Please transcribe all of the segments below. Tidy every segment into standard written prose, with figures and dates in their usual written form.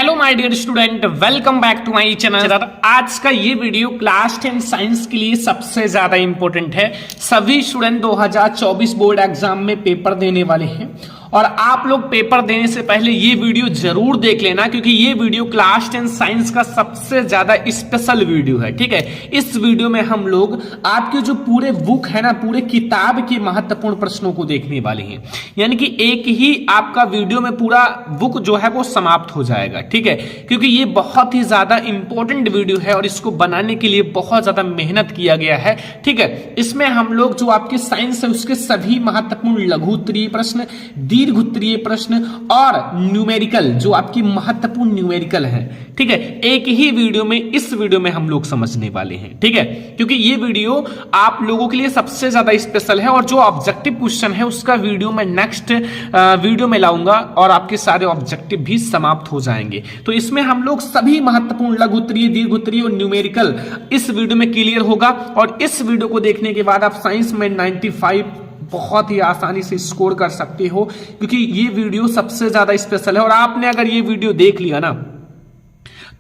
Hello my dear student, welcome back to my channel. आज का ये वीडियो क्लास 10 साइंस के लिए सबसे ज्यादा इंपॉर्टेंट है। सभी स्टूडेंट 2024 बोर्ड एग्जाम में पेपर देने वाले हैं और आप लोग पेपर देने से पहले ये वीडियो जरूर देख लेना, क्योंकि ये वीडियो क्लास 10 साइंस का सबसे ज्यादा स्पेशल वीडियो है। ठीक है, इस वीडियो में हम लोग आपके जो पूरे बुक है ना, पूरे किताब के महत्वपूर्ण प्रश्नों को देखने वाले हैं। यानी कि एक ही आपका वीडियो में पूरा बुक जो है वो समाप्त हो जाएगा। ठीक है, क्योंकि ये बहुत ही ज्यादा इंपॉर्टेंट वीडियो है और इसको बनाने के लिए बहुत ज्यादा मेहनत किया गया है। ठीक है, इसमें हम लोग जो आपके साइंस है उसके सभी महत्वपूर्ण लघु उत्तरीय प्रश्न, दीर्घ उत्तरीय प्रश्न और न्यूमेरिकल जो आपकी महत्वपूर्ण न्यूमेरिकल है, ठीक है, एक ही वीडियो में, इस वीडियो में हम लोग समझने वाले हैं। ठीक है, क्योंकि ये वीडियो आप लोगों के लिए सबसे ज्यादा स्पेशल है और जो ऑब्जेक्टिव क्वेश्चन है उसका वीडियो मैं नेक्स्ट वीडियो में लाऊंगा और आपके सारे ऑब्जेक्टिव भी समाप्त हो जाएंगे। तो इसमें हम लोग सभी महत्वपूर्ण लघु उत्तरीय, दीर्घ उत्तरीय और न्यूमेरिकल इस वीडियो में क्लियर होगा और इस वीडियो को देखने के बाद आप साइंस में 95 बहुत ही आसानी से स्कोर कर सकते हो, क्योंकि ये वीडियो सबसे ज्यादा स्पेशल है। और आपने अगर ये वीडियो देख लिया ना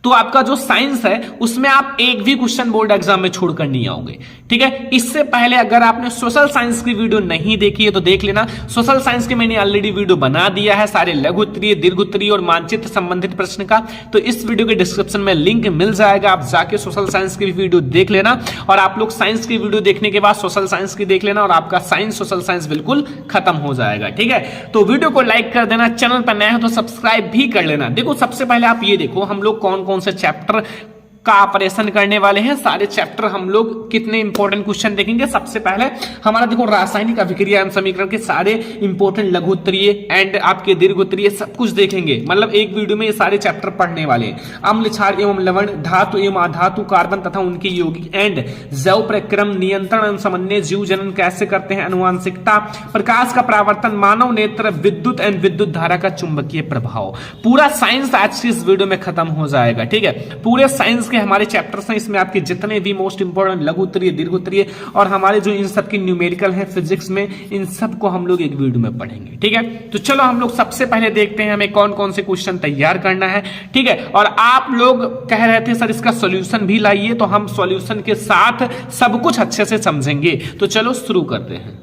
तो आपका जो साइंस है उसमें आप एक भी क्वेश्चन बोर्ड एग्जाम में छोड़कर नहीं आओगे। ठीक है, इससे पहले अगर आपने सोशल साइंस की वीडियो नहीं देखी है तो देख लेना। सोशल साइंस की मैंने ऑलरेडी वीडियो बना दिया है, सारे लघु उत्तरीय, दीर्घ उत्तरीय और मानचित्र संबंधित प्रश्न का। तो इस वीडियो के डिस्क्रिप्शन में लिंक मिल जाएगा, आप जाके सोशल साइंस की वीडियो देख लेना। और आप लोग साइंस की वीडियो देखने के बाद सोशल साइंस की देख लेना और आपका साइंस सोशल साइंस बिल्कुल खत्म हो जाएगा। ठीक है, तो वीडियो को लाइक कर देना, चैनल पर नया हो तो सब्सक्राइब भी कर लेना। देखो, सबसे पहले आप ये देखो हम लोग कौन कौन से चैप्टर का ऑपरेशन करने वाले हैं। सारे चैप्टर हम लोग कितने इंपॉर्टेंट क्वेश्चन देखेंगे। सबसे पहले हमारा देखो रासायनिक अभिक्रिया एवं समीकरण के सारे इंपॉर्टेंट लघु उत्तरीय एंड आपके दीर्घ उत्तरीय सब कुछ देखेंगे। मतलब एक वीडियो में ये सारे चैप्टर पढ़ने वाले हैं। अम्ल, क्षार एवं लवण, धातु एवं अधातु, कार्बन तथा उनके यौगिक एंड जैव प्रक्रम, नियंत्रण एवं समन्वय, जीव जनन कैसे करते हैं, अनुवांशिकता, प्रकाश का परावर्तन, मानव नेत्र, विद्युत एवं विद्युत धारा का चुंबकीय प्रभाव। पूरा साइंस आज की इस वीडियो में खत्म हो जाएगा। ठीक है, पूरे साइंस के हमारे चैप्टर्स हैं, इसमें आपके जितने भी मोस्ट इंपोर्टेंट लघु उत्तरीय, दीर्घ उत्तरीय और हमारे जो इन सब की न्यूमेरिकल है फिजिक्स में, इन सब को हम लोग एक वीडियो में पढ़ेंगे। ठीक है, तो चलो हम लोग सबसे पहले देखते हैं हमें कौन कौन से क्वेश्चन तैयार करना है। ठीक है, और आप लोग कह रहे थे सर इसका सॉल्यूशन भी लाइए, तो हम सॉल्यूशन के साथ सब कुछ अच्छे से समझेंगे। तो चलो शुरू करते हैं।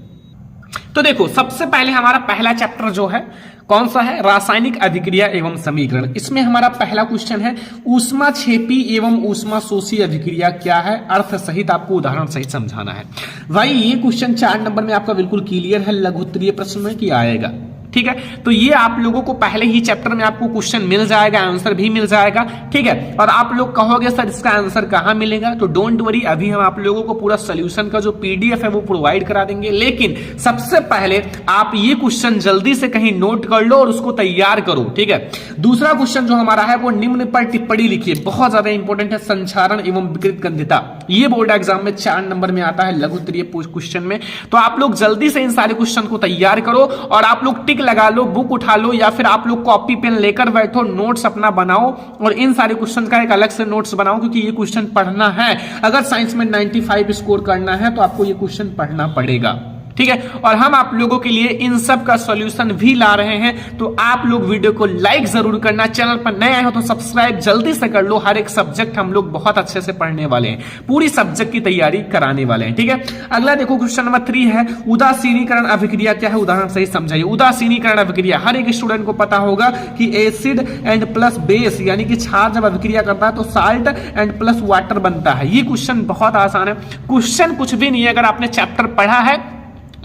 तो देखो, सबसे पहले हमारा पहला चैप्टर जो है कौन सा है, रासायनिक अभिक्रिया एवं समीकरण। इसमें हमारा पहला क्वेश्चन है ऊष्मा छेपी एवं ऊष्मा शोषी अभिक्रिया क्या है, अर्थ सहित आपको उदाहरण सहित समझाना है। भाई ये क्वेश्चन 4 नंबर में आपका बिल्कुल क्लियर है, लघु उत्तरीय प्रश्न में कि आएगा। ठीक है, तो ये आप लोगों को पहले ही चैप्टर में आपको क्वेश्चन मिल जाएगा, आंसर भी मिल जाएगा। ठीक है, और आप लोग कहोगे सर इसका आंसर कहां मिलेगा, तो डोंट वरी, अभी हम आप लोगों को पूरा सॉल्यूशन का जो पीडीएफ है वो प्रोवाइड करा देंगे। लेकिन सबसे पहले आप ये क्वेश्चन जल्दी से कहीं नोट कर लो और उसको तैयार करो। ठीक है, दूसरा क्वेश्चन जो हमारा है वो निम्न पर टिप्पणी लिखिए, बहुत ज्यादा इंपॉर्टेंट है, संचारण एवं विकृत गंधिता। ये बोर्ड एग्जाम में 4 नंबर में आता है लघु उत्तरीय क्वेश्चन में। तो आप लोग जल्दी से इन सारे क्वेश्चन को तैयार करो और आप लोग टिक लगा लो, बुक उठा लो या फिर आप लोग कॉपी पेन लेकर बैठो, नोट्स अपना बनाओ और इन सारे क्वेश्चन का एक अलग से नोट्स बनाओ, क्योंकि ये क्वेश्चन पढ़ना है। अगर साइंस में 95 स्कोर करना है तो आपको ये क्वेश्चन पढ़ना पड़ेगा। ठीक है, और हम आप लोगों के लिए इन सब का सॉल्यूशन भी ला रहे हैं। तो आप लोग वीडियो को लाइक जरूर करना, चैनल पर नए आए हो तो सब्सक्राइब जल्दी से कर लो। हर एक सब्जेक्ट हम लोग बहुत अच्छे से पढ़ने वाले हैं, पूरी सब्जेक्ट की तैयारी कराने वाले हैं। ठीक है, अगला देखो क्वेश्चन नंबर 3 है उदासीनीकरण अभिक्रिया क्या है, उदाहरण सही समझाइए। उदासीनीकरण अभिक्रिया हर एक स्टूडेंट को पता होगा कि एसिड एंड प्लस बेस यानी कि क्षार जब अभिक्रिया करता है तो साल्ट एंड प्लस वाटर बनता है। ये क्वेश्चन बहुत आसान है, क्वेश्चन कुछ भी नहीं है। अगर आपने चैप्टर पढ़ा है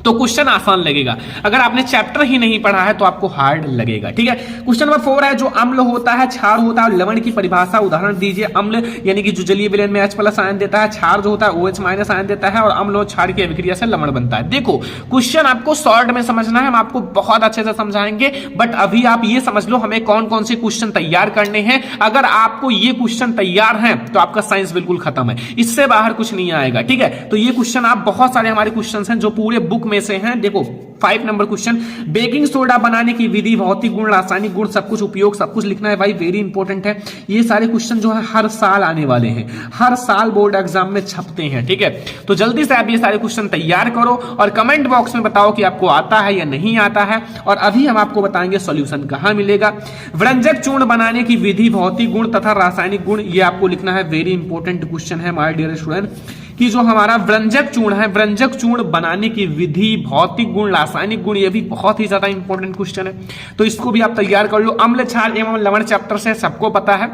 तो क्वेश्चन आसान लगेगा, अगर आपने चैप्टर ही नहीं पढ़ा है तो आपको हार्ड लगेगा। ठीक है, क्वेश्चन नंबर 4 है जो अम्ल होता है, क्षार होता है, लवण की परिभाषा उदाहरण दीजिए। अम्ल यानी कि जो जलीय विलयन में H+ आयन देता है, क्षार जो होता है OH- आयन देता है और अम्ल और क्षार की अभिक्रिया से लवण बनता है। देखो, क्वेश्चन आपको शॉर्ट में समझना है, हम आपको बहुत अच्छे से समझाएंगे, बट अभी आप ये समझ लो हमें कौन कौन से क्वेश्चन तैयार करने हैं। अगर आपको ये क्वेश्चन तैयार है तो आपका साइंस बिल्कुल खत्म है, इससे बाहर कुछ नहीं आएगा। ठीक है, तो ये क्वेश्चन आप बहुत सारे हमारे क्वेश्चन हैं जो पूरे बुक में से हैं। देखो 5 नंबर क्वेश्चन, बेकिंग सोडा बनाने की विधि, भौतिक गुण, रासायनिक गुण, सब कुछ उपयोग, सब कुछ लिखना है भाई, वेरी इंपॉर्टेंट है। ये सारे क्वेश्चन जो है हर साल आने वाले हैं, हर साल बोर्ड एग्जाम में छपते हैं, ठीक है। तो जल्दी से आप ये सारे क्वेश्चन तैयार करो और कमेंट बॉक्स में बताओ कि आपको आता है या नहीं आता है। और अभी हम आपको बताएंगे सॉल्यूशन कहां मिलेगा। व्यंजक चूर्ण बनाने की विधि, भौतिक गुण तथा रासायनिक गुण, ये आपको लिखना है, वेरी इंपॉर्टेंट क्वेश्चन है माय डियर स्टूडेंट, कि जो हमारा व्यंजक चूर्ण है, व्यंजक चूर्ण बनाने की विधि, भौतिक गुण, रासायनिक गुण, ये भी बहुत ही ज्यादा इंपॉर्टेंट क्वेश्चन है, तो इसको भी आप तैयार कर लो। अम्ल, क्षार एवं लवण चैप्टर से सबको पता है,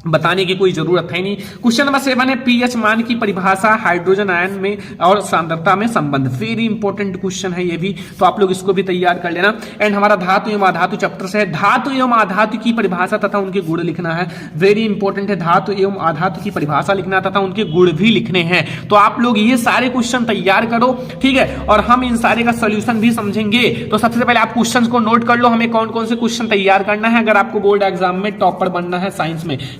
बताने की कोई जरूरत है नहीं। क्वेश्चन नंबर 7 है पीएच मान की परिभाषा, हाइड्रोजन आयन में और सांद्रता में संबंध, वेरी इंपॉर्टेंट क्वेश्चन है ये भी, तो आप लोग इसको भी तैयार कर लेना। एंड हमारा धातु एवं अधातु चैप्टर से है, धातु एवं अधातु की परिभाषा तथा उनके गुण लिखना है, वेरी इंपॉर्टेंट है, धातु एवं अधातु की परिभाषा लिखना तथा उनके गुण भी लिखने हैं। तो आप लोग ये सारे क्वेश्चन तैयार करो, ठीक है, और हम इन सारे का सोल्यूशन भी समझेंगे। तो सबसे पहले आप क्वेश्चन को नोट कर लो, हमें कौन कौन से क्वेश्चन तैयार करना है अगर आपको बोर्ड एग्जाम में टॉपर बनना है।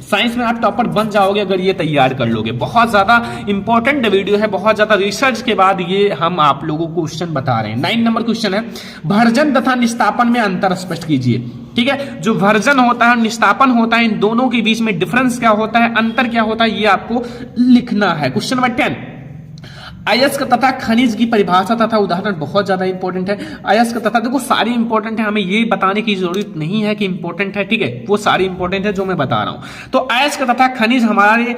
साइंस में आप टॉपर बन जाओगे अगर ये तैयार कर लोगे। बहुत ज्यादा इंपॉर्टेंट वीडियो है, बहुत ज्यादा रिसर्च के बाद ये हम आप लोगों को क्वेश्चन बता रहे हैं। 9 नंबर क्वेश्चन है भर्जन तथा निस्तापन में अंतर स्पष्ट कीजिए, ठीक है। जो भर्जन होता है, निस्तापन होता है, इन दोनों के बीच में डिफरेंस क्या होता है, अंतर क्या होता है, ये आपको लिखना है। क्वेश्चन नंबर 10, अयस्क तथा खनिज की परिभाषा तथा उदाहरण, बहुत ज्यादा इंपॉर्टेंट है। अयस्क तथा, देखो सारी इंपॉर्टेंट है, हमें ये बताने की जरूरत नहीं है कि इंपॉर्टेंट है, ठीक है, वो सारी इंपॉर्टेंट है जो मैं बता रहा हूं। तो अयस्क तथा खनिज हमारे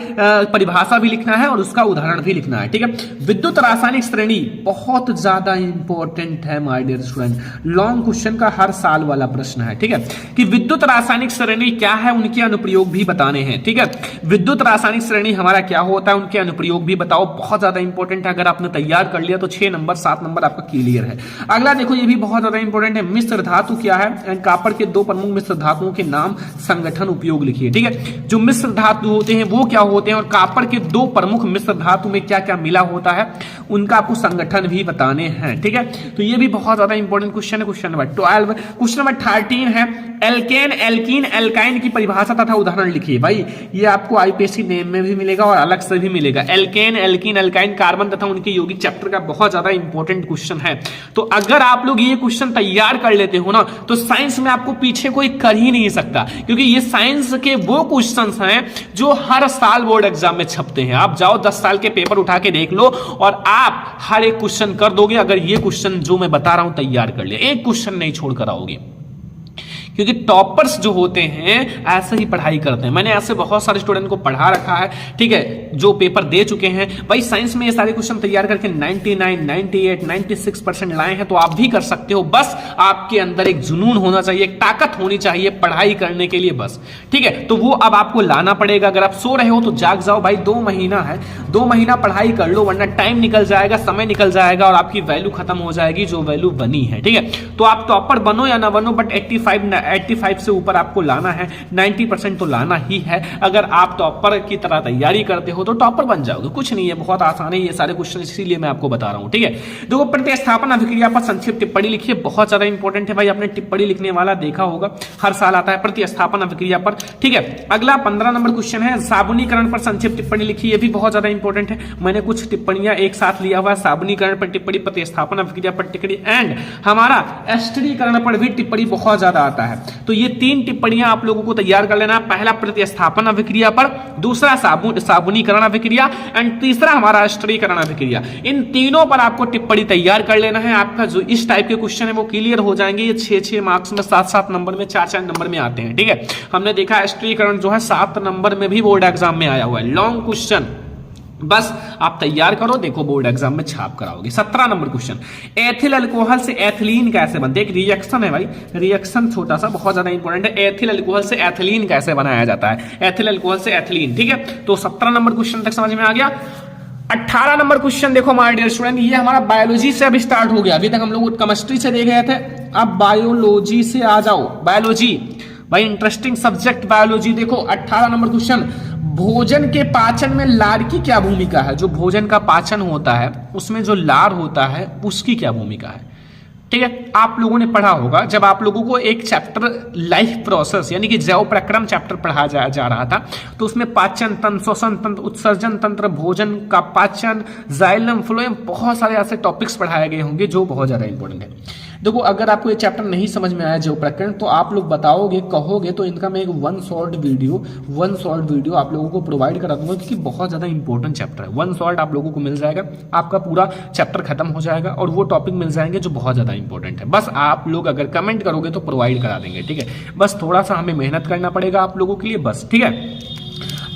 परिभाषा भी लिखना है और उसका उदाहरण भी लिखना है, ठीक है। विद्युत रासायनिक श्रेणी बहुत ज्यादा इंपॉर्टेंट है my dear student, long question का हर साल वाला प्रश्न है, ठीक है, कि विद्युत रासायनिक श्रेणी क्या है, उनके अनुप्रयोग भी बताने हैं, ठीक है। विद्युत रासायनिक श्रेणी हमारा क्या होता है, उनके अनुप्रयोग भी बताओ, बहुत ज्यादा इंपॉर्टेंट है। अगर आपने तैयार कर लिया तो 6 नंबर 7 नंबर आपका क्लियर है। अगला देखो, ये भी बहुत ज्यादा इंपॉर्टेंट है, मिश्र धातु क्या है एंड कॉपर के 2 प्रमुख मिश्र धातुओं के नाम, संगठन, उपयोग लिखिए, ठीक है। जो मिश्र धातु होते हैं वो क्या होते हैं और कॉपर के 2 प्रमुख मिश्र धातु में क्या क्या मिला होता है, उनका आपको संगठन भी बताने हैं, ठीक है। तो ये भी बहुत ज्यादा इंपॉर्टेंट क्वेश्चन है। क्वेश्चन नंबर 12, क्वेश्चन नंबर 13 है एल्केन, एल्कीन, एल्काइन की परिभाषा तथा उदाहरण लिखिए। भाई ये आपको आईपीएससी नेम में भी मिलेगा और अलग से भी मिलेगा। एल्केन, एल्कीन, एल्काइन, कार्बन तथा उनके यौगिक चैप्टर का बहुत ज्यादा इंपॉर्टेंट क्वेश्चन है। तो अगर आप लोग ये क्वेश्चन तैयार कर लेते हो ना, तो साइंस में आपको पीछे कोई कर ही नहीं सकता, क्योंकि ये साइंस के वो क्वेश्चंस हैं जो हर साल बोर्ड एग्जाम में छपते हैं। आप जाओ 10 साल के पेपर उठा के देख लो और आप हर एक क्वेश्चन कर दोगे अगर ये क्वेश्चन जो मैं बता रहा हूं तैयार कर लिया, एक क्वेश्चन नहीं छोड़ कर आओगे। क्योंकि टॉपर्स जो होते हैं ऐसे ही पढ़ाई करते हैं। मैंने ऐसे बहुत सारे स्टूडेंट को पढ़ा रखा है, ठीक है, जो पेपर दे चुके हैं। भाई साइंस में ये सारे क्वेश्चन तैयार करके 99, 98, 96% लाए हैं, तो आप भी कर सकते हो। बस आपके अंदर एक जुनून होना चाहिए, एक ताकत होनी चाहिए पढ़ाई करने के लिए, बस, ठीक है। तो वो अब आपको लाना पड़ेगा। अगर आप सो रहे हो तो जाग जाओ भाई, 2 महीना है, 2 महीना पढ़ाई कर लो, वरना टाइम निकल जाएगा, समय निकल जाएगा और आपकी वैल्यू खत्म हो जाएगी जो वैल्यू बनी है, ठीक है। तो आप टॉपर बनो या ना बनो, बट 85 से ऊपर आपको लाना है, 90% तो लाना ही है। अगर आप टॉपर की तरह तैयारी करते हो तो टॉपर बन जाओगे, कुछ नहीं है, बहुत आसान है ये सारे क्वेश्चन, इसीलिए मैं आपको बता रहा हूं, ठीक है। देखो प्रतिस्थापन अभिक्रिया पर संक्षिप्त टिप्पणी लिखिए, बहुत ज्यादा इंपॉर्टेंट है भाई, आपने टिप्पणी लिखने वाला देखा होगा, हर साल आता है प्रतिस्थापन अभिक्रिया पर, ठीक है। अगला 15 नंबर क्वेश्चन है साबुनीकरण पर संक्षिप्त टिप्पणी लिखिए, ये भी बहुत ज्यादा इंपॉर्टेंट है। मैंने कुछ टिप्पणियां एक साथ लिया हुआ है, साबुनीकरण पर टिप्पणी, प्रतिस्थापन अभिक्रिया पर टिप्पणी एंड हमारा एस्टरीकरण पर भी टिप्पणी बहुत ज्यादा आता है। तो ये 3 टिप्पणियां आप लोगों को तैयार कर लेना, पहला प्रतिस्थापन अभिक्रिया पर, दूसरा साबुनीकरण अभिक्रिया एंड तीसरा हमारा एस्टरीकरण अभिक्रिया। इन तीनों पर आपको टिप्पणी तैयार कर लेना है। आपका जो इस टाइप के क्वेश्चन है वो क्लियर हो जाएंगे। ये 6-6 मार्क्स में, 7-7 नंबर में, 4-4 नंबर में आते हैं, ठीक है। हमने देखा एस्टरीकरण जो है 7 नंबर में भी बोर्ड एग्जाम में आया हुआ है, लॉन्ग क्वेश्चन, बस आप तैयार करो, देखो बोर्ड एग्जाम में छाप कराओगे। 17 नंबर क्वेश्चन, एथिल अल्कोहल से एथिलीन कैसे बनते, एक रिएक्शन है भाई, रिएक्शन छोटा सा बहुत ज्यादा इंपॉर्टेंट है। एथिल अल्कोहल से एथिलीन कैसे बनाया जाता है, एथिल अल्कोहल से एथिलीन, ठीक है। तो 17 नंबर क्वेश्चन तक समझ में आ गया। 18 नंबर क्वेश्चन देखो माय डियर स्टूडेंट, ये हमारा बायोलॉजी से अब स्टार्ट हो गया। अभी तक हम लोग केमिस्ट्री से देख रहे थे, अब बायोलॉजी से आ जाओ। बायोलॉजी भाई इंटरेस्टिंग सब्जेक्ट बायोलॉजी। देखो 18 नंबर क्वेश्चन, भोजन के पाचन में लार की क्या भूमिका है। जो भोजन का पाचन होता है उसमें जो लार होता है उसकी क्या भूमिका है। ठीक है, आप लोगों ने पढ़ा होगा जब आप लोगों को एक चैप्टर लाइफ प्रोसेस यानी कि जैव प्रक्रम चैप्टर पढ़ाया जा रहा था, तो उसमें पाचन तंत्र, श्वसन तंत्र, उत्सर्जन तंत्र, भोजन का पाचन, जाइलम, फ्लोएम, बहुत सारे ऐसे टॉपिक्स पढ़ाए गए होंगे जो बहुत ज्यादा इंपॉर्टेंट है। देखो अगर आपको ये चैप्टर नहीं समझ में आया जैव प्रकरण, तो आप लोग बताओगे, कहोगे, तो इनका मैं एक वन शॉर्ट वीडियो आप लोगों को प्रोवाइड करा दूंगा, क्योंकि बहुत ज्यादा इंपॉर्टेंट चैप्टर है। वन शॉर्ट आप लोगों को मिल जाएगा, आपका पूरा चैप्टर खत्म हो जाएगा और वो टॉपिक मिल जाएंगे जो बहुत ज्यादा इंपॉर्टेंट है। बस आप लोग अगर कमेंट करोगे तो प्रोवाइड करा देंगे, ठीक है। बस थोड़ा सा हमें मेहनत करना पड़ेगा आप लोगों के लिए, बस, ठीक है।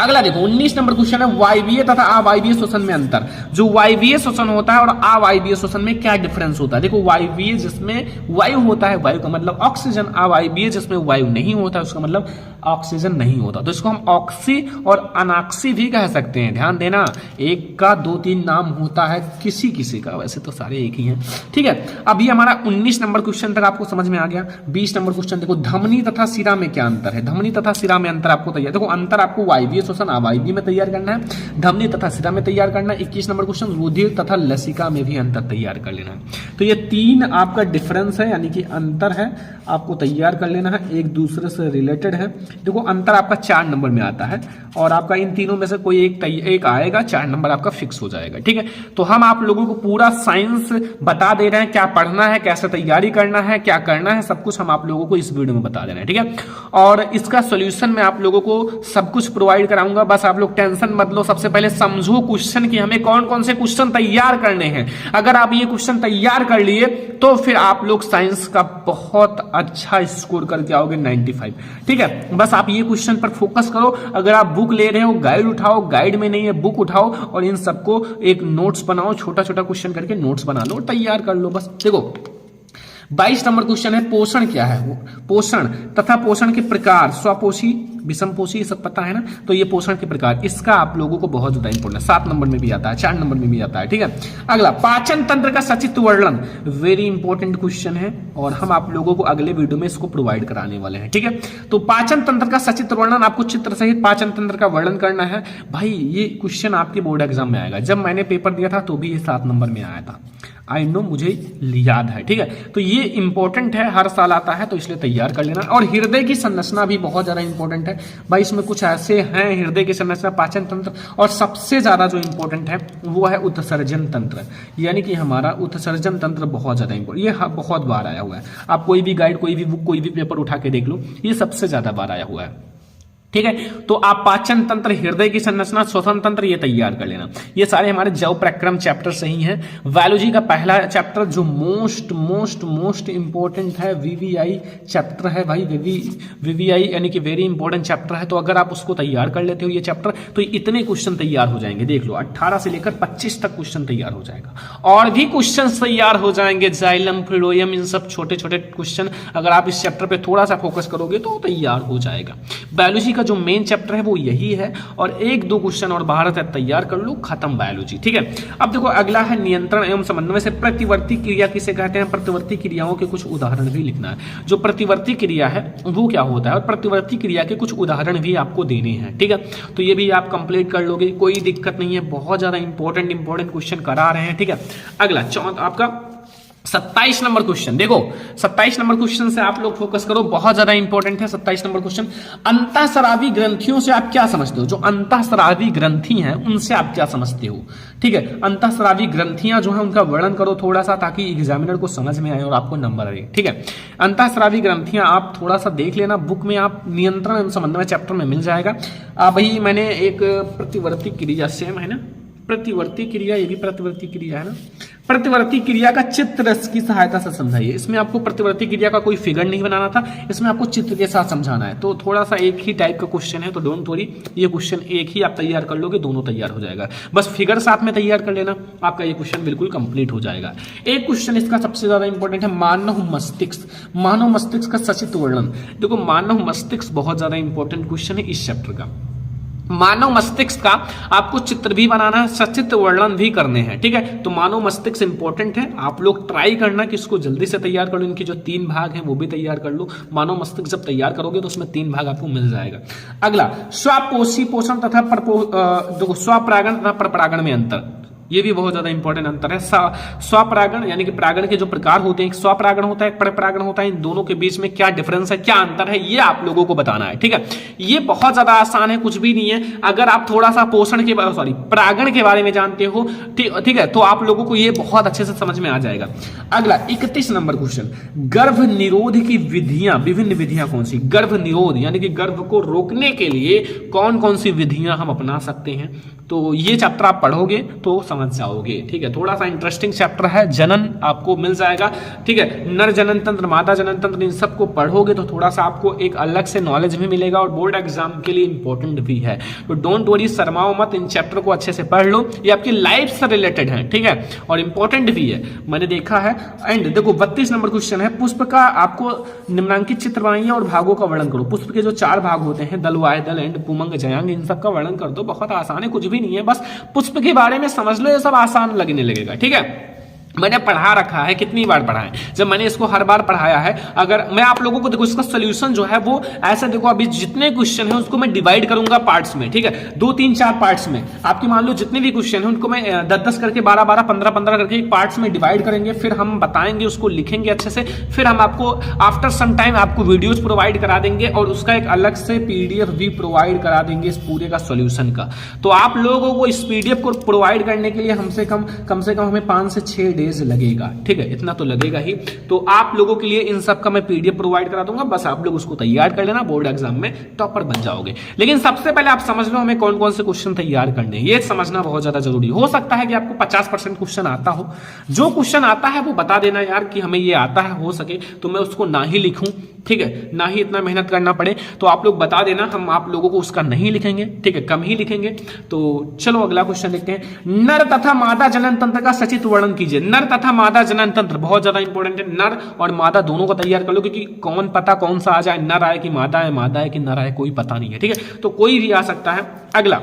अगला देखो 19 नंबर क्वेश्चन है, वायवीय तथा अवायवीय श्वसन में अंतर। जो वायवीय श्वसन होता है और अवायवीय श्वसन में क्या डिफरेंस होता है? देखो वायवीय जिसमें वायु होता है, वायु का मतलब ऑक्सीजन, अवायवीय जिसमें वायु नहीं होता है उसका मतलब ऑक्सीजन नहीं होता, तो इसको हम ऑक्सी और अनाक्सी भी कह सकते हैं। ध्यान देना, एक का 2-3 नाम होता है किसी किसी का, वैसे तो सारे एक ही हैं, ठीक है। अभी हमारा 19 नंबर क्वेश्चन तक आपको समझ में आ गया। 20 नंबर क्वेश्चन देखो, धमनी तथा शिरा में क्या अंतर है? धमनी तथा शिरा में अंतर आपको तैयार, देखो अंतर आपको वायवीय श्वसन अवायवीय में तैयार करना है, धमनी तथा शिरा में तैयार करना है। 21 नंबर क्वेश्चन, रुधिर तथा लसिका में भी अंतर तैयार कर लेना है। तो ये 3 आपका डिफरेंस है, यानी कि अंतर है, आपको तैयार कर लेना है, एक दूसरे से रिलेटेड है। देखो अंतर आपका 4 नंबर में आता है और आपका इन तीनों में से कोई एक आएगा, 4 नंबर आपका फिक्स हो जाएगा, ठीक है। तो हम आप लोगों को पूरा साइंस बता दे रहे हैं, क्या पढ़ना है, कैसे तैयारी करना है, क्या करना है, सब कुछ हम आप लोगों को इस वीडियो में बता दे रहे हैं, ठीक है। और इसका सोल्यूशन मैं आप लोगों को सब कुछ प्रोवाइड कराऊंगा, बस आप लोग टेंशन मत लो। सबसे पहले समझो क्वेश्चन की हमें कौन कौन से क्वेश्चन तैयार करने हैं। अगर आप ये क्वेश्चन तैयार कर लिए तो फिर आप लोग साइंस का बहुत अच्छा स्कोर करके आओगे 95, ठीक है। बस आप ये क्वेश्चन पर फोकस करो। अगर आप बुक ले रहे हो, गाइड उठाओ, गाइड में नहीं है बुक उठाओ और इन सबको एक नोट्स बनाओ, छोटा छोटा क्वेश्चन करके नोट्स बना लो, तैयार कर लो, बस। देखो 22 नंबर क्वेश्चन है, पोषण क्या है? वो पोषण तथा पोषण के प्रकार, स्वपोषी, विषमपोषी, ये सब पता है ना। तो ये पोषण के प्रकार, इसका आप लोगों को बहुत ज्यादा इंपॉर्टेंट है, 7 नंबर में भी आता है, 4 नंबर में भी आता है, ठीक है। अगला पाचन तंत्र का सचित्र वर्णन, वेरी इंपॉर्टेंट क्वेश्चन है और हम आप लोगों को अगले वीडियो में इसको प्रोवाइड कराने वाले हैं, ठीक है। तो पाचन तंत्र का सचित्र वर्णन, आपको चित्र सहित पाचन तंत्र का वर्णन करना है। भाई ये क्वेश्चन आपके बोर्ड एग्जाम में आएगा, जब मैंने पेपर दिया था तो भी ये 7 नंबर में आया था, आई नो, मुझे याद है, ठीक है। तो ये इंपॉर्टेंट है, हर साल आता है, तो इसलिए तैयार कर लेना। और हृदय की संरचना भी बहुत ज्यादा इंपॉर्टेंट है भाई, इसमें कुछ ऐसे हैं हृदय की संरचना, पाचन तंत्र, और सबसे ज्यादा जो इंपॉर्टेंट है वो है उत्सर्जन तंत्र, यानी कि हमारा उत्सर्जन तंत्र बहुत ज्यादा इंपॉर्टेंट, ये बहुत बार आया हुआ है। आप कोई भी गाइड, कोई भी बुक, कोई भी पेपर उठा के देख लो, ये सबसे ज्यादा बार आया हुआ है, ठीक है। तो आप पाचन तंत्र, हृदय की संरचना, श्वसन तंत्र ये तैयार कर लेना। ये सारे हमारे जैव प्रक्रम चैप्टर सही हैं। बायोलॉजी का पहला चैप्टर जो मोस्ट इंपॉर्टेंट है, वीवीआई चैप्टर है भाई, वीवीआई यानी कि वेरी इंपॉर्टेंट चैप्टर है। तो अगर आप उसको तैयार कर लेते हो ये चैप्टर, तो इतने क्वेश्चन तैयार हो जाएंगे, देख लो 18 से लेकर 25 तक क्वेश्चन तैयार हो जाएगा, और भी क्वेश्चन तैयार हो जाएंगे, जाइलम, फ्लोएम, इन सब छोटे छोटे क्वेश्चन अगर आप इस चैप्टर पे थोड़ा सा फोकस करोगे तो तैयार हो जाएगा। बायोलॉजी का जो मेन चैप्टर है वो यही है, और 1-2 क्वेश्चन और भारत है, तैयार कर लो, खत्म बायोलॉजी, ठीक है। अब देखो अगला है नियंत्रण एवं समन्वय से प्रतिवर्ती क्रिया किसे कहते हैं? प्रतिवर्ती क्रियाओं के कुछ उदाहरण भी लिखना है। जो प्रतिवर्ती क्रिया है वो क्या होता है और प्रतिवर्ती क्रिया के कुछ उदाहरण भी आपको देने हैं, ठीक है। तो ये भी आप कंप्लीट कर लोगे, कोई दिक्कत नहीं है, बहुत ज्यादा इंपॉर्टेंट क्वेश्चन करा रहे हैं, ठीक है। अगला आपका 27 नंबर क्वेश्चन, देखो 27 नंबर क्वेश्चन से आप लोग फोकस करो, बहुत ज्यादा इंपॉर्टेंट है 27 नंबर क्वेश्चन। अंतःस्रावी ग्रंथियों से आप क्या समझते हो? जो अंतःस्रावी ग्रंथि हैं उनसे आप क्या समझते हो, ठीक है। अंतःस्रावी ग्रंथियां जो है उनका वर्णन करो थोड़ा सा, ताकि एग्जामिनर को समझ में आए और आपको नंबर आए, ठीक है। अंतःस्रावी ग्रंथियां आप थोड़ा सा देख लेना, बुक में आप नियंत्रण एवं समन्वय चैप्टर में मिल जाएगा। भाई मैंने एक प्रतिवर्ती क्रिया, सेम है ना, प्रतिवर्ती क्रिया, ये भी प्रतिवर्ती क्रिया है ना, प्रतिवर्ती क्रिया का चित्र की सहायता से समझाइए। इसमें आपको प्रतिवर्ती क्रिया का कोई फिगर नहीं बनाना था, इसमें आपको चित्र के साथ समझाना है। तो थोड़ा सा एक ही टाइप का क्वेश्चन है, तो डोंट वरी, ये क्वेश्चन एक ही आप तैयार कर लोगे, दोनों तैयार हो जाएगा। बस फिगर साथ में तैयार कर लेना, आपका ये क्वेश्चन बिल्कुल कंप्लीट हो जाएगा। एक क्वेश्चन इसका सबसे ज्यादा इंपॉर्टेंट है, मानव मस्तिष्क। मानव मस्तिष्क का सचित्र वर्णन। देखो मानव मस्तिष्क बहुत ज्यादा इंपॉर्टेंट क्वेश्चन है इस चैप्टर का। मानव मस्तिष्क का आपको चित्र भी बनाना है, सचित्र वर्णन भी करने हैं, ठीक है। तो मानव मस्तिष्क इंपॉर्टेंट है, आप लोग ट्राई करना कि इसको जल्दी से तैयार कर लो। इनके जो 3 भाग हैं वो भी तैयार कर लो। मानव मस्तिष्क जब तैयार करोगे तो उसमें 3 भाग आपको मिल जाएगा। अगला स्वपोषी पोषण तथा स्वपरागण तथा परपरागण में अंतर। ये भी बहुत ज्यादा इंपॉर्टेंट अंतर है। स्वपरागण यानी कि परागण के जो प्रकार होते हैं, एक स्वपरागण होता है, एक परपरागण होता है, इन दोनों के बीच में क्या डिफरेंस है, क्या अंतर है, ये आप लोगों को बताना है। ठीक है, ये बहुत ज्यादा आसान है, कुछ भी नहीं है। अगर आप थोड़ा सा पोषण के परागण के बारे में जानते हो, ठीक है, तो आप लोगों को ये बहुत अच्छे से समझ में आ जाएगा। अगला 31 नंबर क्वेश्चन, गर्भ निरोध की विधियां, विभिन्न विधियां कौन सी? गर्भ निरोध यानी कि गर्भ को रोकने के लिए कौन कौन सी विधियां हम अपना सकते हैं? तो ये चैप्टर आप पढ़ोगे तो समझ जाओगे। ठीक है, थोड़ा सा इंटरेस्टिंग चैप्टर है, जनन आपको मिल जाएगा। ठीक है, नर जनन तंत्र, मादा जनन तंत्र, इन सबको पढ़ोगे तो थोड़ा सा आपको एक अलग से नॉलेज भी मिलेगा और बोर्ड एग्जाम के लिए इंपॉर्टेंट भी है। तो डोंट वरी, शर्माओ मत, इन चैप्टर को अच्छे से पढ़ लो, ये आपकी लाइफ से रिलेटेड है। ठीक है, और इंपॉर्टेंट भी है, मैंने देखा है। एंड देखो 32 नंबर क्वेश्चन है, पुष्प का आपको निम्नांकित चित्र बनाइए और भागों का वर्णन करो। पुष्प के जो 4 भाग होते हैं, दल, वायदल, एंड पुमंग, जयांग, इन सब का वर्णन कर दो। बहुत आसान है, कुछ भी नहीं है, बस पुष्प के बारे में समझ लो, ये सब आसान लगने लगेगा। ठीक है, मैंने पढ़ा रखा है, कितनी बार पढ़ा है, जब मैंने इसको हर बार पढ़ाया है। अगर मैं आप लोगों को देखो इसका सोल्यूशन जो है वो ऐसा, देखो अभी जितने क्वेश्चन है उसको मैं डिवाइड करूंगा पार्ट्स में। ठीक है, 2 3 4 पार्ट्स में आपकी मान लो जितने भी क्वेश्चन है उनको मैं 10 करके 12 12 15 15 करके पार्ट्स में डिवाइड करेंगे, फिर हम बताएंगे, उसको लिखेंगे अच्छे से, फिर हम आपको आफ्टर सम टाइम आपको वीडियोज प्रोवाइड करा देंगे और उसका एक अलग से PDF भी प्रोवाइड करा देंगे इस पूरे का सोल्यूशन का। तो आप लोगों को इस PDF को प्रोवाइड करने के लिए हमसे कम हमें 5 से 6 डेज लगेगा। ठीक है, इतना तो लगेगा ही। तो आप लोगों के लिए इन सब का मैं PDF प्रोवाइड करा दूंगा, बस आप लोग उसको तैयार कर लेना, बोर्ड एग्जाम में टॉपर बन जाओगे। लेकिन सबसे पहले आप समझ लो हमें कौन कौन से क्वेश्चन तैयार करने हैं, ये समझना बहुत ज्यादा जरूरी। हो सकता है कि आपको 50% क्वेश्चन आता हो, जो क्वेश्चन आता है वो बता देना यार कि हमें ये आता है, हो सके तो मैं उसको ना ही लिखूं। ठीक है, ना ही इतना मेहनत करना पड़े, तो आप लोग बता देना, हम आप लोगों को उसका नहीं लिखेंगे। ठीक है, कम ही लिखेंगे। तो चलो अगला क्वेश्चन देखते हैं, नर तथा मादा जनन तंत्र का सचित्र वर्णन कीजिए। नर तथा मादा जनन तंत्र बहुत ज्यादा इंपॉर्टेंट है, नर और मादा दोनों को तैयार कर लो, क्योंकि कौन सा आ जाए, नर आए कि मादा है कि नर आए, कोई पता नहीं है। ठीक है, तो कोई भी आ सकता है। अगला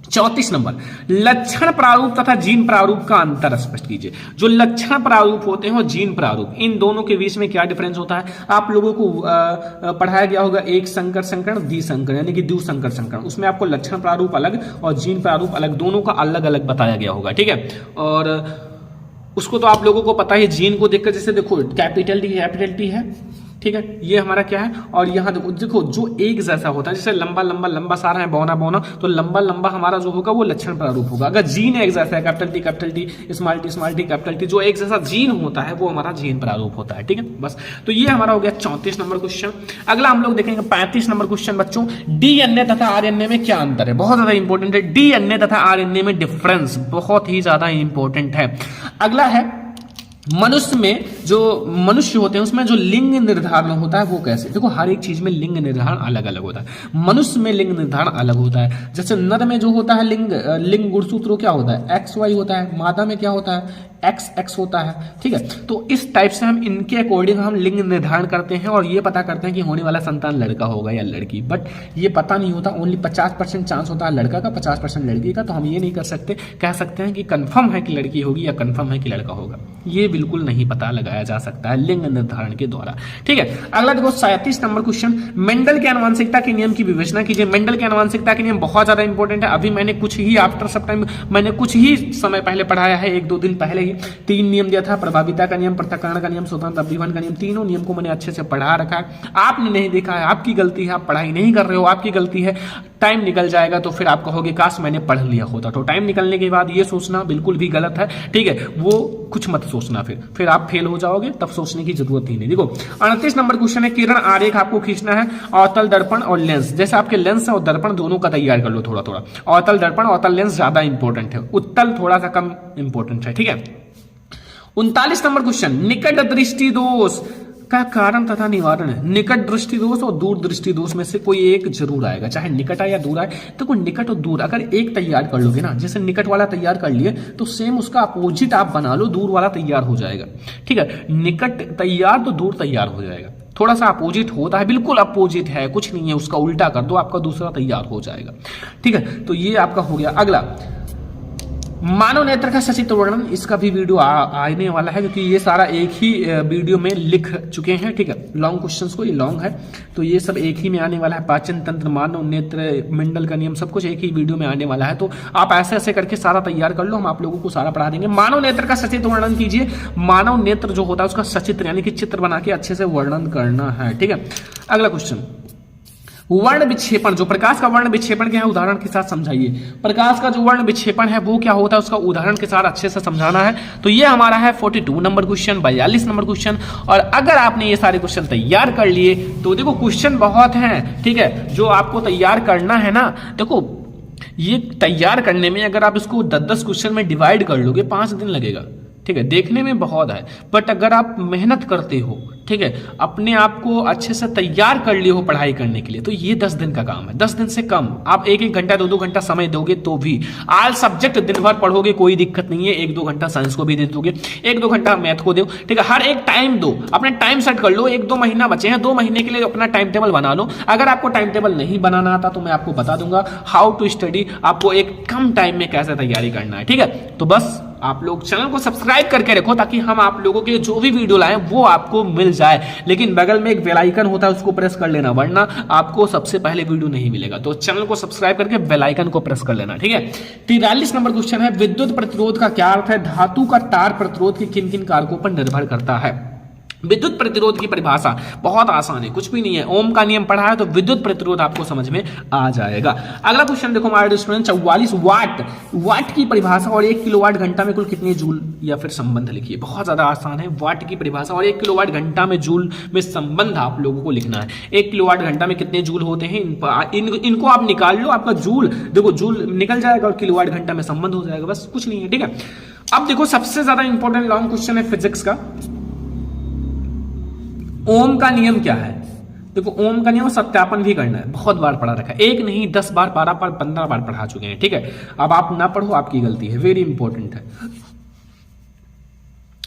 34 नंबर, लक्षण प्रारूप तथा जीन प्रारूप का अंतर स्पष्ट कीजिए। जो लक्षण प्रारूप होते हैं और जीन प्रारूप, इन दोनों के बीच में क्या डिफरेंस होता है? आप लोगों को पढ़ाया गया होगा एक संकर संकरण, द्विसंकर यानी कि द्विसंकर संकरण, उसमें आपको लक्षण प्रारूप अलग और जीन प्रारूप अलग, दोनों का अलग अलग बताया गया होगा। ठीक है, और उसको तो आप लोगों को पता है, जीन को देखकर, जैसे देखो कैपिटल टी है, ठीक है, ये हमारा क्या है, और यहाँ देखो जो एक जैसा होता है, जैसे लंबा लंबा लंबा सारा है, बौना बौना, तो लंबा लंबा हमारा जो होगा वो लक्षण प्रारूप होगा। अगर जीन एक जैसा है, capital T small T capital T, जो एक जैसा जीन होता है वो हमारा जीन प्रारूप होता है। ठीक है, बस। तो ये हमारा हो गया 34 नंबर क्वेश्चन। अगला हम लोग देखेंगे 35 नंबर क्वेश्चन बच्चों, DNA तथा RNA में क्या अंतर है? बहुत ज्यादा इंपॉर्टेंट है, DNA तथा RNA में डिफरेंस बहुत ही ज्यादा इंपॉर्टेंट है। अगला है मनुष्य में, जो मनुष्य होते हैं उसमें जो लिंग निर्धारण होता है वो कैसे? देखो हर एक चीज में लिंग निर्धारण अलग अलग होता है। मनुष्य में लिंग निर्धारण अलग होता है, जैसे नर में जो होता है लिंग गुणसूत्र क्या होता है? XY होता है। मादा में क्या होता है? XX होता है। ठीक है, तो इस टाइप से हम इनके अकॉर्डिंग हम लिंग निर्धारण करते हैं और ये पता करते हैं कि होने वाला संतान लड़का होगा या लड़की। बट ये पता नहीं होता, ओनली 50% चांस होता है लड़का का, 50% लड़की का। तो हम ये नहीं कह सकते हैं कि कंफर्म है कि लड़की होगी या कंफर्म है कि लड़का होगा, ये बिल्कुल नहीं पता लगाया जा सकता है लिंग निर्धारण के द्वारा। ठीक है, अगला देखो 37 नंबर क्वेश्चन, मेंडल के आनुवंशिकता के नियम की विवेचना कीजिए। मेंडल के आनुवंशिकता के नियम बहुत ज्यादा इंपॉर्टेंट है। अभी मैंने कुछ ही समय पहले पढ़ाया है, 1-2 दिन पहले ही 3 नियम दिया था, प्रभाविता का नियम, पृथक्करण का नियम, स्वतंत्र अभिवन का नियम। तीनों नियम को मैंने अच्छे से पढ़ा रखा है। आपने नहीं देखा है, आपकी गलती है, आप पढ़ाई नहीं कर रहे हो, आपकी गलती है। टाइम निकल जाएगा तो फिर आप कहोगे काश मैंने पढ़ लिया होता। तो टाइम निकलने के बाद ये सोचना बिल्कुल भी गलत है। ठीक है, वो कुछ मत सोचना, फिर आप फेल हो जाओगे, तब सोचने की जरूरत ही नहीं। देखो 38 नंबर क्वेश्चन है, किरण आरेख आपको खींचना है, अवतल दर्पण और लेंस। जैसे आपके लेंस और दर्पण दोनों का तैयार कर लो थोड़ा थोड़ा। अवतल दर्पण, अवतल लेंस ज्यादा इंपॉर्टेंट है, उत्तल थोड़ा सा कम इंपॉर्टेंट है। ठीक है, 39 नंबर क्वेश्चन, निकट दृष्टि दोष का कारण तथा निवारण है। निकट दृष्टि दोष और दूर दृष्टि दोष में से कोई एक जरूर आएगा, चाहे निकट आए या दूर आए। तो कोई निकट और दूर अगर एक तैयार कर लोगे ना, जैसे निकट वाला तैयार कर लिए तो सेम उसका अपोजिट आप बना लो, दूर वाला तैयार हो जाएगा। ठीक है, निकट तैयार तो दूर तैयार हो जाएगा, थोड़ा सा अपोजिट होता है, बिल्कुल अपोजिट है, कुछ नहीं है, उसका उल्टा कर दो, आपका दूसरा तैयार हो जाएगा। ठीक है, तो ये आपका हो गया। अगला मानव नेत्र का सचित्र वर्णन, इसका भी वीडियो आने वाला है, क्योंकि ये सारा एक ही वीडियो में लिख चुके हैं। ठीक है, लॉन्ग क्वेश्चंस को, ये लॉन्ग है तो ये सब एक ही में आने वाला है। पाचन तंत्र, मानव नेत्र, मंडल का नियम, सब कुछ एक ही वीडियो में आने वाला है। तो आप ऐसे ऐसे करके सारा तैयार कर लो, हम आप लोगों को सारा पढ़ा देंगे। मानव नेत्र का सचित्र वर्णन कीजिए। मानव नेत्र जो होता है उसका सचित्र यानी कि चित्र बना के अच्छे से वर्णन करना है। ठीक है, अगला क्वेश्चन, वर्ण विक्षेपण, जो प्रकाश का वर्ण विक्षेपण क्या है उदाहरण के साथ समझाइए। प्रकाश का जो वर्ण विक्षेपण है वो क्या होता है, उसका उदाहरण के साथ अच्छे से समझाना है। तो ये हमारा है 42 नंबर क्वेश्चन, 42 नंबर क्वेश्चन। और अगर आपने ये सारे क्वेश्चन तैयार कर लिए तो देखो क्वेश्चन बहुत हैं। ठीक है, जो आपको तैयार करना है ना, देखो ये तैयार करने में अगर आप इसको 10-10 क्वेश्चन में डिवाइड कर लोगे 5 दिन लगेगा। ठीक है, देखने में बहुत है, बट अगर आप मेहनत करते हो, ठीक है, अपने आप को अच्छे से तैयार कर लिए हो पढ़ाई करने के लिए, तो ये 10 दिन का काम है। 10 दिन से कम आप 1-1 घंटा 2-2 घंटा समय दोगे तो भी, आल सब्जेक्ट दिन भर पढ़ोगे कोई दिक्कत नहीं है। 1-2 घंटा साइंस को भी दे दोगे, 1-2 घंटा मैथ को दो। ठीक है, हर एक टाइम दो, अपने टाइम सेट कर लो। 1-2 महीना बचे हैं, 2 महीने के लिए अपना टाइम टेबल बना लो। अगर आपको टाइम टेबल नहीं बनाना आता तो मैं आपको बता दूंगा हाउ टू स्टडी, आपको एक कम टाइम में कैसे तैयारी करना है। ठीक है, तो बस आप लोग चैनल को सब्सक्राइब करके रखो ताकि हम आप लोगों के जो भी वीडियो लाएं वो आपको मिल जाए। लेकिन बगल में एक बेल आइकन होता है, उसको प्रेस कर लेना, वरना आपको सबसे पहले वीडियो नहीं मिलेगा। तो चैनल को सब्सक्राइब करके बेल आइकन को प्रेस कर लेना। ठीक है, 43 नंबर क्वेश्चन है, विद्युत प्रतिरोध का क्या अर्थ है। धातु का तार प्रतिरोध के किन किन कारकों पर निर्भर करता है। विद्युत प्रतिरोध की परिभाषा बहुत आसान है, कुछ भी नहीं है। ओम का नियम पढ़ा है तो विद्युत प्रतिरोध आपको समझ में आ जाएगा। अगला क्वेश्चन देखो हमारे स्टूडेंट, 44 वाट की परिभाषा और 1 किलोवाट घंटा में कुल कितने जूल या फिर संबंध लिखिए। बहुत ज्यादा आसान है, वाट की परिभाषा और 1 किलोवाट घंटा में जूल में संबंध आप लोगों को लिखना है। 1 किलोवाट घंटा में कितने जूल होते हैं, इनको आप निकाल लो। आपका जूल देखो, जूल निकल जाएगा और किलोवाट घंटा में संबंध हो जाएगा, बस कुछ नहीं है। ठीक है, अब देखो सबसे ज्यादा इंपॉर्टेंट लॉन्ग क्वेश्चन है फिजिक्स का। ओम का नियम क्या है। देखो ओम का नियम सत्यापन भी करना है, बहुत बार पढ़ा रखा है, 1 नहीं 10 बार 12 बार 15 बार पढ़ा चुके हैं। ठीक है, अब आप ना पढ़ो आपकी गलती है, वेरी इंपॉर्टेंट है।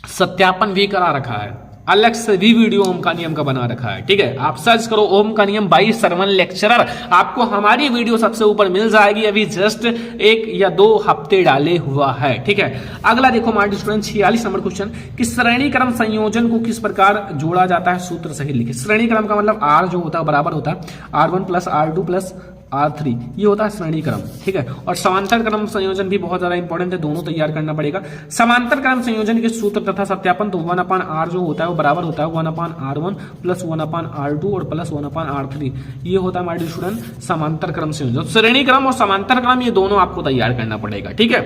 सत्यापन भी करा रखा है, अलग से भी वीडियो ओम का नियम का बना रखा है। ठीक है, आप सर्च करो ओम का नियम बाई सरवन लेक्चरर, आपको हमारी वीडियो सबसे ऊपर मिल जाएगी। अभी जस्ट 1 या 2 हफ्ते डाले हुआ है। ठीक है, अगला देखो हमारे स्टूडेंट 46 नंबर क्वेश्चन कि श्रेणी क्रम संयोजन को किस प्रकार जोड़ा जाता है, सूत्र सही लिखे। श्रेणी क्रम का मतलब आर जो होता है बराबर होता है R1 + R2 + R3, ये होता है श्रेणी क्रम। ठीक है, और समांतर क्रम संयोजन भी बहुत ज्यादा इंपॉर्टेंट है, दोनों तैयार करना पड़ेगा। समांतर क्रम संयोजन के सूत्र तथा सत्यापन, तो 1/R जो होता है वो बराबर होता है 1/R1 + 1/R2 और प्लस 1/R3, ये होता है हमारे स्टूडेंट समांतर क्रम संयोजन। श्रेणी क्रम और समांतर क्रम ये दोनों आपको तैयार करना पड़ेगा। ठीक है,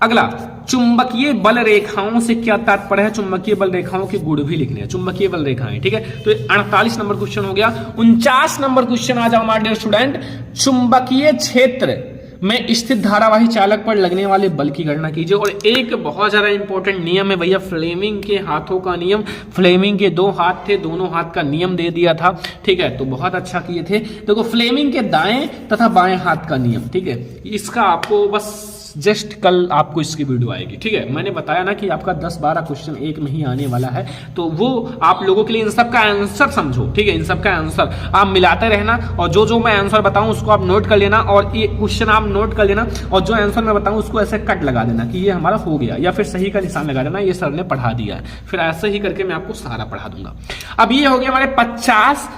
अगला चुंबकीय बल रेखाओं से क्या तात्पर्य है। चुंबकीय बल रेखाओं के गुण भी लिखने हैं, चुंबकीय बल रेखाएं। ठीक है, तो 48 नंबर क्वेश्चन हो गया। 49 नंबर क्वेश्चन आ जाओ हमारे स्टूडेंट, चुंबकीय क्षेत्र में स्थित धारावाही चालक पर लगने वाले बल की गणना कीजिए। और एक बहुत ज्यादा इंपॉर्टेंट नियम है भैया, फ्लेमिंग के हाथों का नियम। फ्लेमिंग के 2 हाथ थे, दोनों हाथ का नियम दे दिया था। ठीक है, तो बहुत अच्छा किए थे। देखो फ्लेमिंग के दाएं तथा बाएं हाथ का नियम। ठीक है, इसका आपको बस जस्ट कल आपको इसकी वीडियो आएगी। ठीक है, मैंने बताया ना कि आपका 10-12 क्वेश्चन एक में ही आने वाला है, तो वो आप लोगों के लिए इन सब का आंसर समझो। ठीक है, इन सब का आंसर आप मिलाते रहना, और जो जो मैं आंसर बताऊं उसको आप नोट कर लेना, और ये क्वेश्चन आप नोट कर लेना, और जो आंसर मैं बताऊं उसको ऐसे कट लगा देना कि ये हमारा हो गया, या फिर सही का निशान लगा देना, ये सर ने पढ़ा दिया है। फिर ऐसे ही करके मैं आपको सारा पढ़ा दूंगा। अब ये हो गया हमारे 50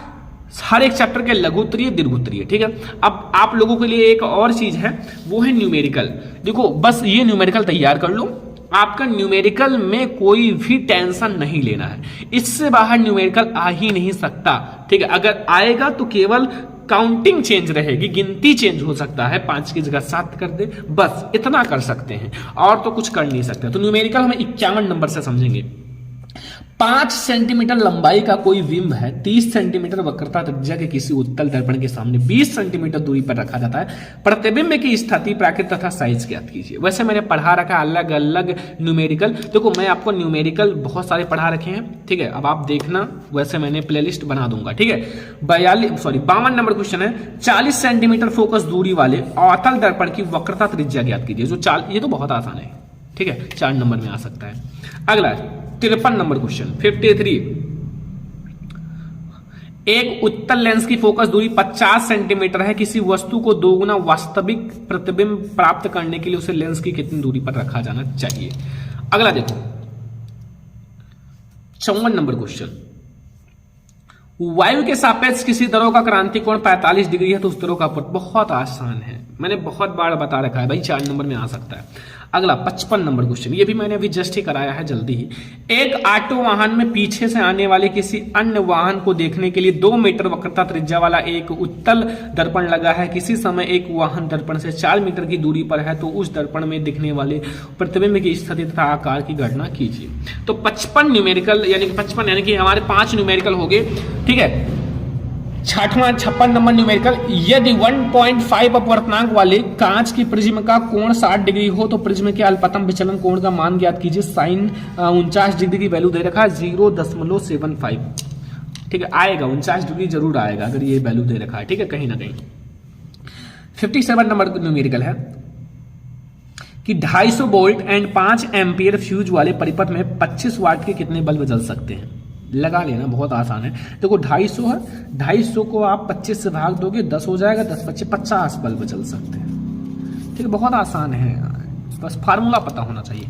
हर एक चैप्टर के लघु उत्तरीय दीर्घ उत्तरीय। ठीक है, अब आप लोगों के लिए एक और चीज है, वो है न्यूमेरिकल। देखो बस ये न्यूमेरिकल तैयार कर लो, आपका न्यूमेरिकल में कोई भी टेंशन नहीं लेना है, इससे बाहर न्यूमेरिकल आ ही नहीं सकता। ठीक है, अगर आएगा तो केवल काउंटिंग चेंज रहेगी, गिनती चेंज हो सकता है, 5 की जगह 7 कर दे, बस इतना कर सकते हैं, और तो कुछ कर नहीं सकते। तो न्यूमेरिकल हम 51 नंबर से समझेंगे। 5 सेंटीमीटर लंबाई का कोई बिंब है, 30 सेंटीमीटर वक्रता त्रिज्या के किसी उत्तल दर्पण के सामने 20 सेंटीमीटर दूरी पर रखा जाता है। प्रतिबिंब की स्थिति, प्राकृत तथा साइज ज्ञात कीजिए। वैसे मैंने पढ़ा रखा अलग अलग न्यूमेरिकल, देखो मैं आपको न्यूमेरिकल बहुत सारे पढ़ा रखे हैं। ठीक है, अब आप देखना, वैसे मैंने प्लेलिस्ट बना दूंगा। ठीक है, 52 नंबर क्वेश्चन है, 40 सेंटीमीटर फोकस दूरी वाले अवतल दर्पण की वक्रता त्रिज्या ज्ञात कीजिए। ये तो बहुत आसान है। ठीक है, 4 नंबर में आ सकता है। अगला 53 नंबर क्वेश्चन 53, एक उत्तल लेंस की फोकस दूरी 50 सेंटीमीटर है, किसी वस्तु को दोगुना वास्तविक प्रतिबिंब प्राप्त करने के लिए उसे लेंस की कितनी दूरी पर रखा जाना चाहिए। अगला देखो 54 नंबर क्वेश्चन, वायु के सापेक्ष किसी दरों का क्रांति कोण 45 डिग्री है तो उस दरों का बहुत आसान है, मैंने बहुत बार बता रखा है भाई, 4 नंबर में आ सकता है। अगला 55 नंबर क्वेश्चन, ये भी मैंने अभी जस्ट ही कराया है जल्दी ही। एक ऑटो वाहन में पीछे से आने वाले किसी अन्य वाहन को देखने के लिए 2 मीटर वक्रता त्रिज्या वाला एक उत्तल दर्पण लगा है। किसी समय एक वाहन दर्पण से 4 मीटर की दूरी पर है तो उस दर्पण में दिखने वाले प्रतिबिंब की स्थिति तथा आकार की गणना कीजिए। तो 55 न्यूमेरिकल यानी कि 55 यानी कि हमारे 5 न्यूमेरिकल हो गए, ठीक है। 56 नंबर न्यूमेरिकल, यदि 1.5 अपवर्तनांक वाले कांच की प्रिज्म का कोण 60 डिग्री हो तो प्रिज्म के अल्पतम विचलन कोण का मान ज्ञात कीजिए। साइन 49 डिग्री की वैल्यू दे रखा है 0.75, ठीक है, आएगा 49 डिग्री जरूर आएगा अगर ये वैल्यू दे रखा है, ठीक है, कहीं ना कहीं। 57 नंबर न्यूमेरिकल है कि 250 वोल्ट एंड 5 एम्पियर फ्यूज वाले परिपथ में 25 वाट के कितने बल्ब जल सकते हैं। लगा लेना, बहुत आसान है। देखो 250 है, 250 को आप 25 से भाग दोगे 10 हो जाएगा, 10 25 50 बल्ब जल सकते हैं, ठीक है, बहुत आसान है, बस फार्मूला पता होना चाहिए।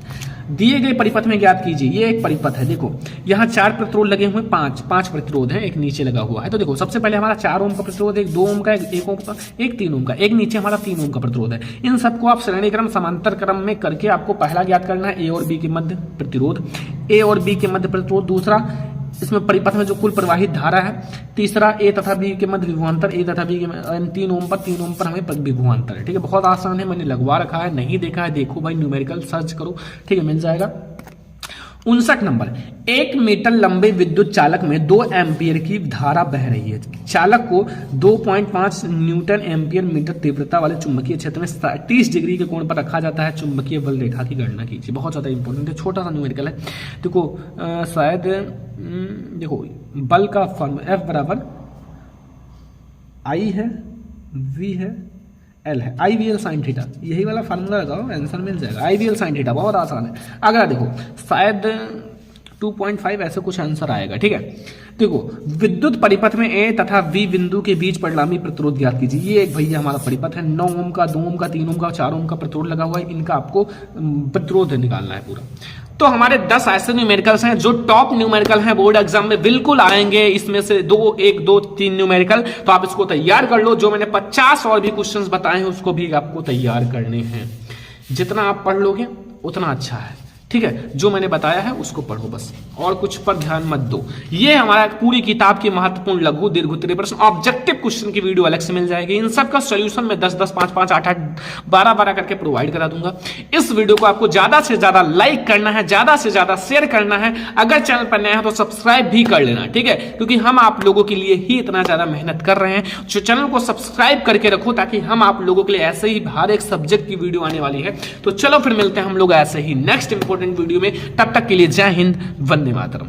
दिए गए परिपथ में ज्ञात कीजिए, ये एक परिपथ है, देखो यहाँ 4 प्रतिरोध लगे हुए, 5 प्रतिरोध है, एक नीचे लगा हुआ है। तो देखो सबसे पहले हमारा 4 ओम का प्रतिरोध, एक 2 ओम का, एक 1 ओम का, एक 3 ओम का, एक नीचे हमारा 3 ओम का प्रतिरोध है। इन सबको आप श्रेणी क्रम समांतर क्रम में करके आपको पहला ज्ञात करना है, ए और बी के मध्य प्रतिरोध, ए और बी के मध्य प्रतिरोध, दूसरा इसमें परिपथ में जो कुल प्रवाहित धारा है, तीसरा ए तथा बी के मध्य विभवांतर, ए तथा बी के 3 ओम पर हमें विभवांतर है, ठीक है, बहुत आसान है, मैंने लगवा रखा है, नहीं देखा है देखो भाई, न्यूमेरिकल सर्च करो, ठीक है, मिल जाएगा। 59 नंबर, 1 मीटर लंबे विद्युत चालक में 2 एम्पियर की धारा बह रही है। चालक को 2.5 न्यूटन एम्पियर मीटर तीव्रता वाले चुंबकीय क्षेत्र में 30 डिग्री के कोण पर रखा जाता है। चुंबकीय बल रेखा की गणना कीजिए। बहुत ज्यादा इंपॉर्टेंट है, छोटा सा न्यूमेरिकल है। देखो शायद देखो बल का फॉर्मूला F बराबर I है, V है, L है, IVL साइन थीटा, यही वाला फार्मूला लगाओ, आंसर मिल जाएगा। IVL साइन थीटा बहुत आसान है। अगला देखो शायद 2.5 ऐसे कुछ आंसर आएगा, ठीक है। देखो विद्युत परिपथ में ए तथा बी बिंदु के बीच परिणामी प्रतिरोध ज्ञात कीजिए। ये एक भैया हमारा परिपथ है, 9 ओम का, 2 ओम का, 3 ओम का, 4 ओम का प्रतिरोध लगा हुआ है। इनका आपको प्रतिरोध निकालना है पूरा। तो हमारे 10 ऐसे न्यूमेरिकल्स हैं जो टॉप न्यूमेरिकल हैं, बोर्ड एग्जाम में बिल्कुल आएंगे। इसमें से 1 2 3 न्यूमेरिकल, तो आप इसको तैयार कर लो। जो मैंने 50 और भी क्वेश्चंस बताए हैं उसको भी आपको तैयार करने हैं। जितना आप पढ़ लोगे उतना अच्छा है, ठीक है। जो मैंने बताया है उसको पढ़ो बस, और कुछ पर ध्यान मत दो। ये हमारा पूरी किताब की महत्वपूर्ण लघु दीर्घ उत्तरीय प्रश्न ऑब्जेक्टिव क्वेश्चन की वीडियो अलग से मिल जाएगी। इन सब का सॉल्यूशन मैं 10-10 5-5 8-8 12-12 करके प्रोवाइड करा दूंगा। इस वीडियो को आपको ज्यादा से ज्यादा लाइक करना है, ज्यादा से ज्यादा शेयर करना है। अगर चैनल पर नया है तो सब्सक्राइब भी कर लेना, ठीक है, क्योंकि हम आप लोगों के लिए ही इतना ज्यादा मेहनत कर रहे हैं। जो चैनल को सब्सक्राइब करके रखो ताकि हम आप लोगों के लिए ऐसे ही हर एक सब्जेक्ट की वीडियो आने वाली है। तो चलो फिर मिलते हैं हम लोग ऐसे ही नेक्स्ट इंपॉर्टेंट वीडियो में। तब तक के लिए जय हिंद, वंदे मातरम।